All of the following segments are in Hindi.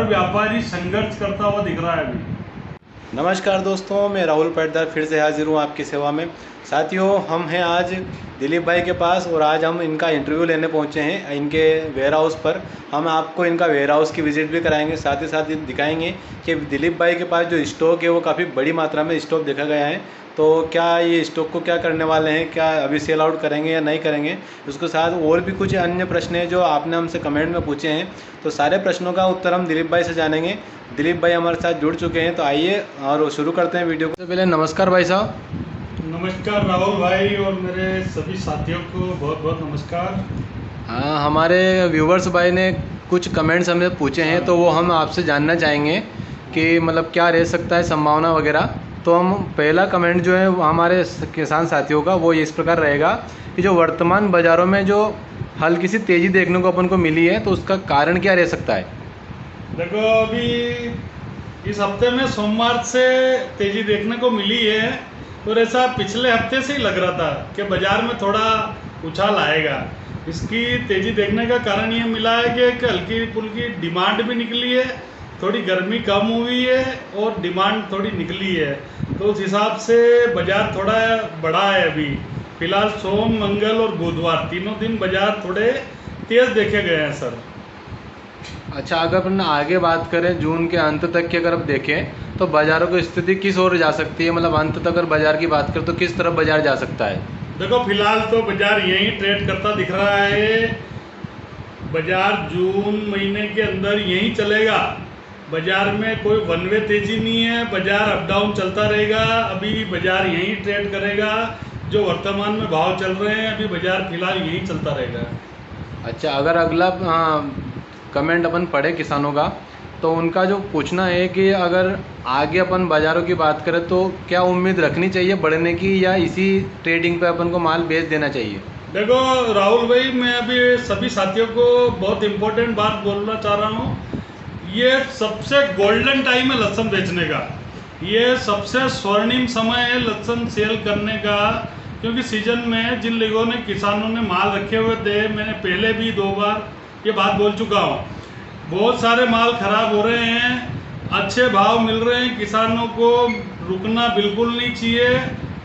हर व्यापारी संघर्ष करता हुआ दिख रहा है अभी। नमस्कार दोस्तों, मैं राहुल पैटदार फिर से हाजिर हूँ आपकी सेवा में। साथियों, हम हैं आज दिलीप भाई के पास और आज हम इनका इंटरव्यू लेने पहुँचे हैं इनके वेयर हाउस पर। हम आपको इनका वेयर हाउस की विज़िट भी कराएंगे, साथ ही साथ दिखाएंगे कि दिलीप भाई के पास जो स्टॉक है वो काफ़ी बड़ी मात्रा में स्टॉक देखा गया है। तो क्या ये स्टॉक को क्या करने वाले हैं, क्या अभी सेल आउट करेंगे या नहीं करेंगे, उसके साथ और भी कुछ अन्य प्रश्न हैं जो आपने हमसे कमेंट में पूछे हैं। तो सारे प्रश्नों का उत्तर हम दिलीप भाई से जानेंगे। दिलीप भाई हमारे साथ जुड़ चुके हैं, तो आइए और शुरू करते हैं वीडियो को। सबसे पहले नमस्कार भाई साहब। नमस्कार राहुल भाई और मेरे सभी साथियों को बहुत बहुत नमस्कार। हाँ, हमारे व्यूवर्स भाई ने कुछ कमेंट्स हमें पूछे हैं, तो वो हम आपसे जानना चाहेंगे कि मतलब क्या रह सकता है संभावना वगैरह। तो हम पहला कमेंट जो है हमारे किसान साथियों का वो इस प्रकार रहेगा कि जो वर्तमान बाज़ारों में जो हल्की सी तेज़ी देखने को अपन को मिली है, तो उसका कारण क्या रह सकता है? देखो, अभी इस हफ्ते में सोमवार से तेजी देखने को मिली है और ऐसा पिछले हफ्ते से ही लग रहा था कि बाजार में थोड़ा उछाल आएगा। इसकी तेजी देखने का कारण ये मिला है कि एक हल्की फुल्की डिमांड भी निकली है, थोड़ी गर्मी कम हुई है और डिमांड थोड़ी निकली है। तो उस हिसाब से बाजार थोड़ा बढ़ा है। अभी फिलहाल सोम, मंगल और बुधवार तीनों दिन बाजार थोड़े तेज देखे गए हैं सर। अच्छा, अगर अपन आगे बात करें जून के अंत तक की अगर आप देखें तो बाज़ारों की स्थिति किस ओर जा सकती है? मतलब अंत तक अगर बाज़ार की बात करें तो किस तरफ बाज़ार जा सकता है? देखो, फिलहाल तो बाजार यहीं ट्रेड करता दिख रहा है। बाजार जून महीने के अंदर यहीं चलेगा। बाजार में कोई वन वे तेजी नहीं है, बाजार अप डाउन चलता रहेगा। अभी बाजार यहीं ट्रेड करेगा। जो वर्तमान में भाव चल रहे हैं अभी बाजार फिलहाल यहीं चलता रहेगा। अच्छा, अगर अगला कमेंट अपन पढ़े किसानों का, तो उनका जो पूछना है कि अगर आगे अपन बाज़ारों की बात करें तो क्या उम्मीद रखनी चाहिए बढ़ने की, या इसी ट्रेडिंग पे अपन को माल बेच देना चाहिए? देखो राहुल भाई, मैं अभी सभी साथियों को बहुत इम्पोर्टेंट बात बोलना चाह रहा हूँ। ये सबसे गोल्डन टाइम है लहसुन बेचने का। ये सबसे स्वर्णिम समय है लहसुन सेल करने का, क्योंकि सीजन में जिन लोगों ने किसानों ने माल रखे हुए थे, मैंने पहले भी 2 बार ये बात बोल चुका हूँ, बहुत सारे माल खराब हो रहे हैं, अच्छे भाव मिल रहे हैं। किसानों को रुकना बिल्कुल नहीं चाहिए,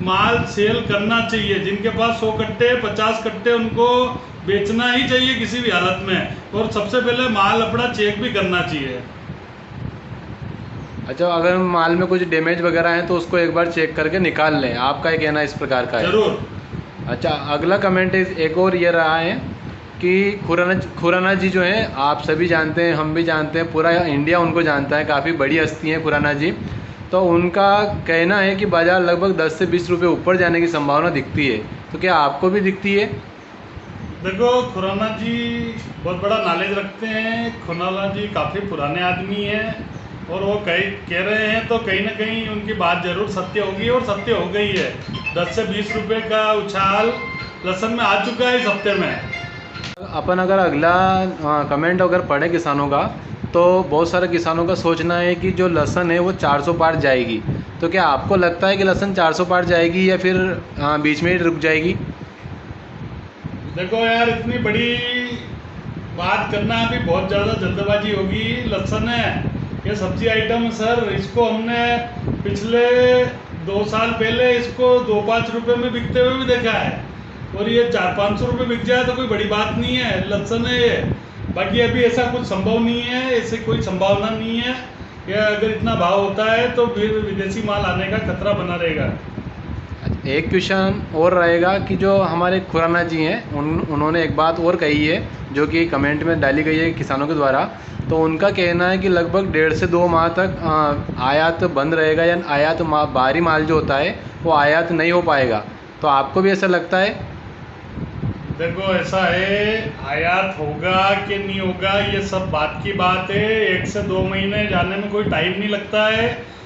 माल सेल करना चाहिए। जिनके पास 100 कट्टे 50 कट्टे उनको बेचना ही चाहिए किसी भी हालत में। और सबसे पहले माल अपना चेक भी करना चाहिए। अच्छा, अगर माल में कुछ डैमेज वगैरह है तो उसको एक बार चेक करके निकाल लें, आपका ये कहना इस प्रकार का है? जरूर। अच्छा, अगला कमेंट एक और ये रहा है कि खुराना जी जो हैं, आप सभी जानते हैं, हम भी जानते हैं, पूरा इंडिया उनको जानता है, काफ़ी बड़ी हस्ती हैं खुराना जी। तो उनका कहना है कि बाज़ार लगभग 10 से 20 रुपये ऊपर जाने की संभावना दिखती है। तो क्या आपको भी दिखती है? देखो, खुराना जी बहुत बड़ा नॉलेज रखते हैं। खुराना जी काफ़ी पुराने आदमी हैं और वो कह रहे हैं तो कहीं ना कहीं उनकी बात ज़रूर सत्य होगी और सत्य हो गई है। 10 से 20 रुपये का उछाल लहसुन में आ चुका है इस हफ्ते में। अपन अगर अगला कमेंट अगर पढ़े किसानों का, तो बहुत सारे किसानों का सोचना है कि जो लहसुन है वो 400 पार जाएगी। तो क्या आपको लगता है कि लहसुन 400 पार जाएगी या फिर बीच में ही रुक जाएगी? देखो यार, इतनी बड़ी बात करना अभी बहुत ज़्यादा जल्दबाजी होगी। लहसुन है ये सब्जी आइटम सर, इसको हमने पिछले 2 साल पहले इसको 2-5 रुपये में बिकते हुए भी देखा है, और ये 400-500 रुपये बिक जाए तो कोई बड़ी बात नहीं है। लहसुन है ये। बाकी अभी ऐसा कुछ संभव नहीं है, ऐसे कोई संभावना नहीं है। या अगर इतना भाव होता है तो फिर विदेशी माल आने का खतरा बना रहेगा। एक क्वेश्चन और रहेगा कि जो हमारे खुराना जी हैं, उन्होंने एक बात और कही है जो कि कमेंट में डाली गई है किसानों के द्वारा। तो उनका कहना है कि लगभग 1.5 से 2 माह तक आयात बंद रहेगा, या आयात बाहरी माल जो होता है वो आयात नहीं हो पाएगा। तो आपको भी ऐसा लगता है? देखो, ऐसा है, आयात होगा कि नहीं होगा ये सब बात की बात है। 1 से 2 महीने जाने में कोई टाइम नहीं लगता है।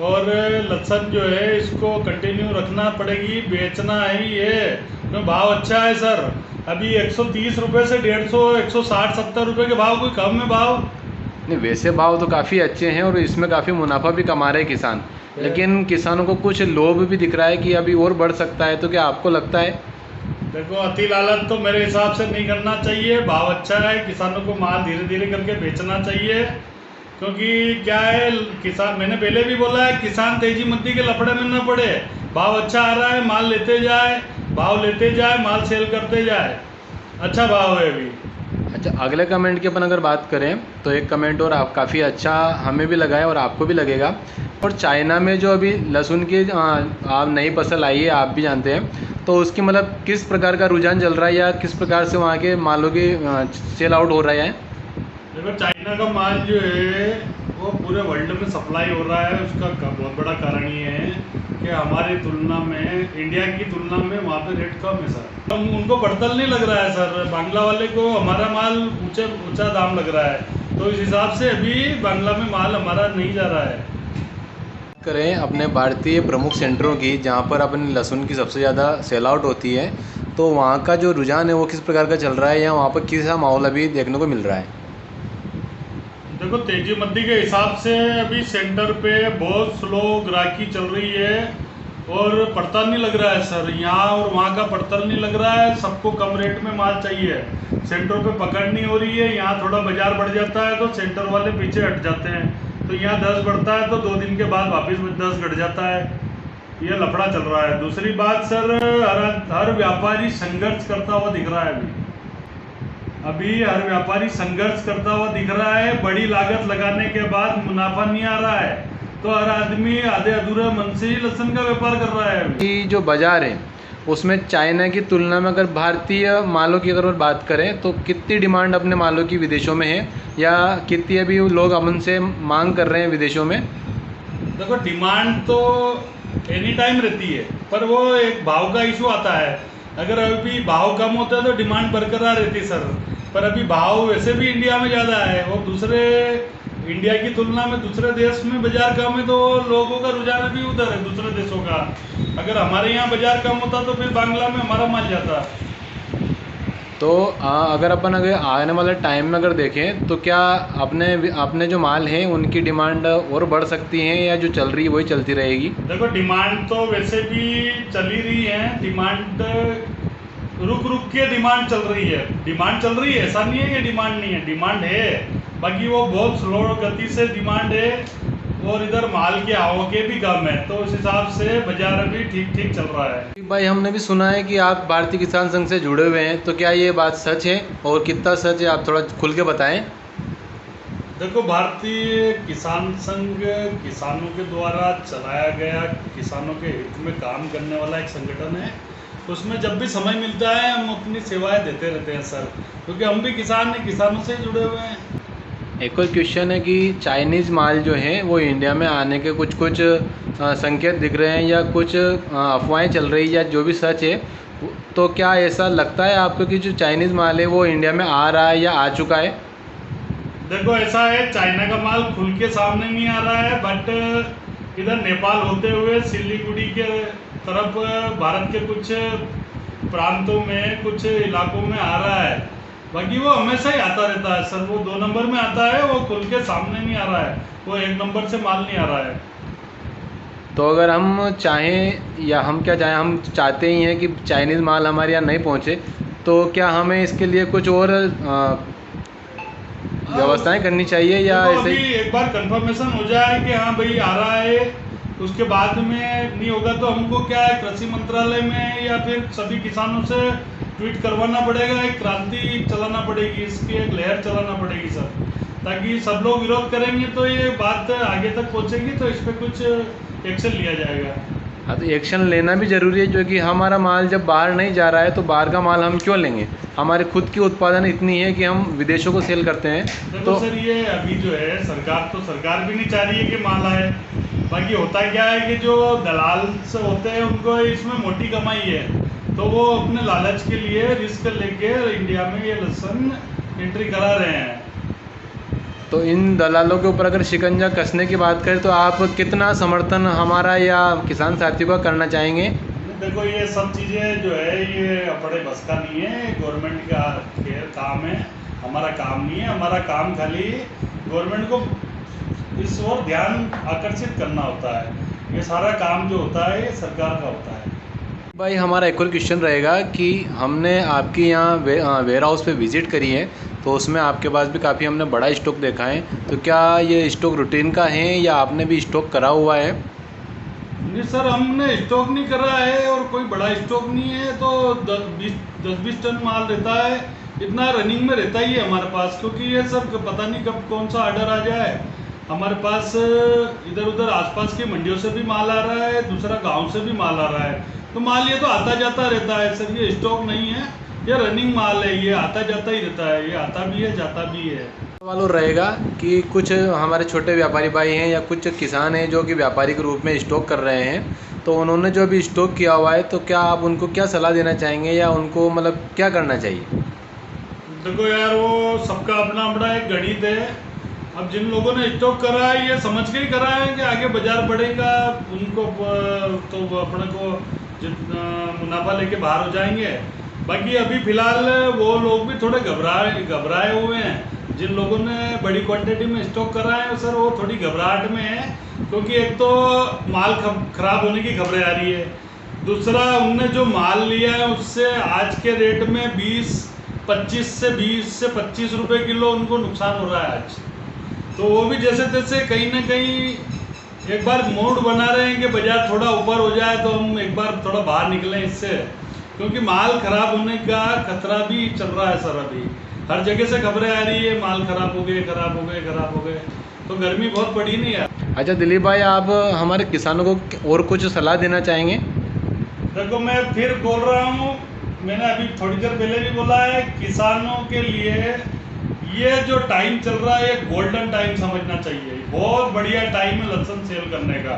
और लहसुन जो है इसको कंटिन्यू रखना पड़ेगी, बेचना ही है। तो भाव अच्छा है सर, अभी 130 रुपये से 150, 160-170 रुपये के भाव, कोई कम है भाव नहीं, वैसे भाव तो काफ़ी अच्छे हैं और इसमें काफ़ी मुनाफा भी कमा रहे हैं किसान, लेकिन किसानों को कुछ लोभ भी दिख रहा है कि अभी और बढ़ सकता है। तो क्या आपको लगता है? देखो, अति लालच तो मेरे हिसाब से नहीं करना चाहिए। भाव अच्छा है, किसानों को माल धीरे धीरे करके बेचना चाहिए। क्योंकि क्या है, किसान, मैंने पहले भी बोला है, किसान तेजी मंदी के लफड़े में न पड़े। भाव अच्छा आ रहा है, माल लेते जाए, भाव लेते जाए, माल सेल करते जाए, अच्छा भाव है अभी। अच्छा, अगले कमेंट की अपन अगर बात करें तो एक कमेंट और आप काफ़ी अच्छा हमें भी लगा है और आपको भी लगेगा। और चाइना में जो अभी लहसुन की आप नई फसल आई है, आप भी जानते हैं, तो उसकी मतलब किस प्रकार का रुझान चल रहा है या किस प्रकार से वहाँ के मालों की सेल आउट हो रहा है? देखो, चाइना का माल जो है वो पूरे वर्ल्ड में सप्लाई हो रहा है। उसका बहुत बड़ा कारण ये है कि हमारी तुलना में, इंडिया की तुलना में वहाँ पे रेट कम है सर। उनको पड़तल नहीं लग रहा है सर, बांग्ला वाले को हमारा माल ऊंचा दाम लग रहा है, तो इस हिसाब से अभी बांग्ला में माल हमारा नहीं जा रहा है। करें अपने भारतीय प्रमुख सेंटरों की, जहाँ पर अपनी लहसुन की सबसे ज़्यादा सेल आउट होती है, तो वहाँ का जो रुझान है वो किस प्रकार का चल रहा है या वहाँ पर किसा माहौल अभी देखने को मिल रहा है? देखो, तेजी मंदी के हिसाब से अभी सेंटर पे बहुत स्लो ग्राहकी चल रही है और पड़तल नहीं लग रहा है सर। यहाँ और वहाँ का पड़तल नहीं लग रहा है, सबको कम रेट में माल चाहिए। सेंटरों पे पकड़ नहीं हो रही है। यहाँ थोड़ा बाजार बढ़ जाता है तो सेंटर वाले पीछे हट जाते हैं, तो यहाँ 10 बढ़ता है तो 2 दिन के बाद वापस 10 घट जाता है। ये लफड़ा चल रहा है। दूसरी बात सर, हर व्यापारी संघर्ष करता हुआ दिख रहा है। अभी हर व्यापारी संघर्ष करता हुआ दिख रहा है। बड़ी लागत लगाने के बाद मुनाफा नहीं आ रहा है, तो हर आदमी आधे अधूरे मन से ही लहसुन का व्यापार कर रहा है। अभी जो बाज़ार है उसमें चाइना की तुलना में अगर भारतीय मालों की अगर बात करें तो कितनी डिमांड अपने मालों की विदेशों में है, या कितनी अभी लोग अमन से मांग कर रहे हैं विदेशों में? देखो, डिमांड तो एनी टाइम रहती है, पर वो एक भाव का इशू आता है। अगर अभी भाव कम होता है तो डिमांड बरकरार रहती है सर, पर अभी भाव वैसे भी इंडिया में ज़्यादा है और दूसरे इंडिया की तुलना में दूसरे देश में बाजार कम है, तो लोगों का रुझान अभी उधर है दूसरे देशों का। अगर हमारे यहाँ बाजार कम होता तो फिर बांग्ला में हमारा माल जाता। तो अगर अपन अगर आने वाले टाइम में अगर देखें तो क्या अपने जो माल हैं उनकी डिमांड और बढ़ सकती है या जो चल रही है वही चलती रहेगी? देखो, डिमांड तो वैसे भी चल ही रही है। डिमांड रुक रुक के डिमांड चल रही है। डिमांड चल रही है, ऐसा नहीं है कि डिमांड नहीं है, डिमांड है, बाकी वो बहुत स्लो गति से डिमांड है और इधर माल की आवकें भी कम है, तो उस हिसाब से बाजार अभी ठीक ठीक चल रहा है। भाई, हमने भी सुना है कि आप भारतीय किसान संघ से जुड़े हुए हैं, तो क्या ये बात सच है और कितना सच है, आप थोड़ा खुल के बताएं। देखो, भारतीय किसान संघ किसानों के द्वारा चलाया गया, किसानों के हित में काम करने वाला एक संगठन है। उसमें जब भी समय मिलता है हम अपनी सेवाएं देते रहते हैं सर, क्योंकि हम भी किसान हैं, किसानों से जुड़े हुए हैं। एक और क्वेश्चन है कि चाइनीज़ माल जो है वो इंडिया में आने के कुछ कुछ संकेत दिख रहे हैं या कुछ अफवाहें चल रही है या जो भी सच है, तो क्या ऐसा लगता है आपको कि जो चाइनीज़ माल है वो इंडिया में आ रहा है या आ चुका है? देखो, ऐसा है, चाइना का माल खुल के सामने नहीं आ रहा है, बट इधर नेपाल होते हुए सिलीगुड़ी के तरफ भारत के कुछ प्रांतों में, कुछ इलाकों में आ रहा है। बाकी वो हमेशा ही आता रहता है सर। वो 2 नंबर में आता है, वो खुल के सामने नहीं आ रहा है, वो 1 नंबर से माल नहीं आ रहा है। तो अगर हम चाहें या हम क्या चाहें, हम चाहते ही हैं कि चाइनीज़ माल हमारे यहाँ नहीं पहुँचे, तो क्या हमें इसके लिए कुछ और व्यवस्थाएं करनी चाहिए या तो ऐसे अभी ही? एक बार कंफर्मेशन हो जाए कि हाँ भाई आ रहा है, उसके बाद में नहीं होगा तो हमको क्या है, कृषि मंत्रालय में या फिर सभी किसानों से ट्वीट करवाना पड़ेगा, एक क्रांति चलाना पड़ेगी, इसकी एक लहर चलाना पड़ेगी सर, ताकि सब लोग विरोध करेंगे तो ये बात आगे तक पहुंचेगी, तो इस पर कुछ एक्शन लिया जाएगा। हाँ, तो एक्शन लेना भी ज़रूरी है, जो कि हमारा माल जब बाहर नहीं जा रहा है तो बाहर का माल हम क्यों लेंगे? हमारे खुद की उत्पादन इतनी है कि हम विदेशों को सेल करते हैं। देखो तो सर, ये अभी जो है सरकार भी नहीं चाह रही है कि माल आए। बाकी होता क्या है कि जो दलाल से होते हैं उनको इसमें मोटी कमाई है, तो वो अपने लालच के लिए रिस्क लेके इंडिया में ये लहसुन एंट्री करा रहे हैं। तो इन दलालों के ऊपर अगर शिकंजा कसने की बात करें तो आप कितना समर्थन हमारा या किसान साथियों का करना चाहेंगे? देखो, ये सब चीज़ें जो है ये अपने बस का नहीं है, गवर्नमेंट का काम है, हमारा काम नहीं है। हमारा काम खाली गवर्नमेंट को इस ओर ध्यान आकर्षित करना होता है। ये सारा काम जो होता है ये सरकार का होता है। भाई, हमारा एक और क्वेश्चन रहेगा कि हमने आपके यहाँ वेयर हाउस पे विज़िट करी है, तो उसमें आपके पास भी काफ़ी हमने बड़ा स्टॉक देखा है। तो क्या ये स्टॉक रूटीन का है या आपने भी स्टॉक करा हुआ है? नहीं सर, हमने स्टॉक नहीं करा है और कोई बड़ा स्टॉक नहीं है। तो 10-20 टन माल रहता है, इतना रनिंग में रहता ही है हमारे पास। क्योंकि ये सर पता नहीं कब कौन सा ऑर्डर आ जाए। हमारे पास इधर उधर आसपास की मंडियों से भी माल आ रहा है, दूसरा गांव से भी माल आ रहा है। तो माल ये तो आता जाता रहता है सर, ये स्टॉक नहीं है, ये रनिंग माल है, ये आता जाता ही रहता है, ये आता भी है जाता भी है। सवाल और रहेगा कि कुछ हमारे छोटे व्यापारी भाई हैं या कुछ किसान हैं जो कि व्यापारी के रूप में स्टॉक कर रहे हैं, तो उन्होंने जो अभी स्टॉक किया हुआ है, तो क्या आप उनको क्या सलाह देना चाहेंगे या उनको मतलब क्या करना चाहिए? देखो यार, वो सबका अपना अपना एक गणित है। अब जिन लोगों ने स्टॉक करा है ये समझ के ही करा है कि आगे बाजार बढ़ेगा, उनको तो वो अपने को जितना मुनाफा लेके बाहर हो जाएंगे। बाकी अभी फिलहाल वो लोग भी थोड़े घबराए हुए हैं। जिन लोगों ने बड़ी क्वांटिटी में स्टॉक करा है सर, वो थोड़ी घबराहट में है। क्योंकि एक तो माल खराब होने की खबरें आ रही है, दूसरा उनने जो माल लिया है उससे आज के रेट में 20 से 25 रुपए किलो उनको नुकसान हो रहा है आज। तो वो भी जैसे तैसे कहीं ना कहीं एक बार मूड बना रहे हैं कि बाजार थोड़ा ऊपर हो जाए तो हम एक बार थोड़ा बाहर निकलें इससे। क्योंकि माल खराब होने का खतरा भी चल रहा है सर, अभी हर जगह से खबरें आ रही है माल खराब हो गए, खराब हो गए, खराब हो गए। तो गर्मी बहुत पड़ी नहीं है। अच्छा दिलीप भाई, आप हमारे किसानों को और कुछ सलाह देना चाहेंगे? देखो, मैं फिर बोल रहा हूँ, मैंने अभी थोड़ी देर पहले भी बोला है, किसानों के लिए ये जो टाइम चल रहा है ये गोल्डन टाइम समझना चाहिए। बहुत बढ़िया टाइम है लहसुन सेल करने का।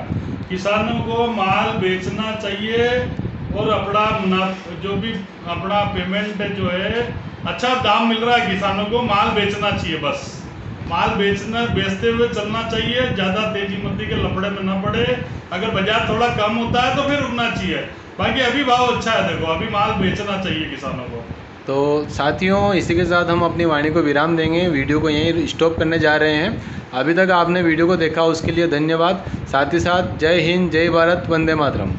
किसानों को माल बेचना चाहिए और अपना जो भी अपना पेमेंट जो है, अच्छा दाम मिल रहा है किसानों को, माल बेचना चाहिए। बस माल बेचते हुए चलना चाहिए, ज़्यादा तेजी मंदी के लफड़े में ना पड़े। अगर बाजार थोड़ा कम होता है तो फिर रुकना चाहिए। बाकी अभी भाव अच्छा है, देखो अभी माल बेचना चाहिए किसानों को। तो साथियों, इसी के साथ हम अपनी वाणी को विराम देंगे, वीडियो को यहीं स्टॉप करने जा रहे हैं। अभी तक आपने वीडियो को देखा उसके लिए धन्यवाद। साथ ही साथ जय हिंद, जय भारत, वंदे मातरम।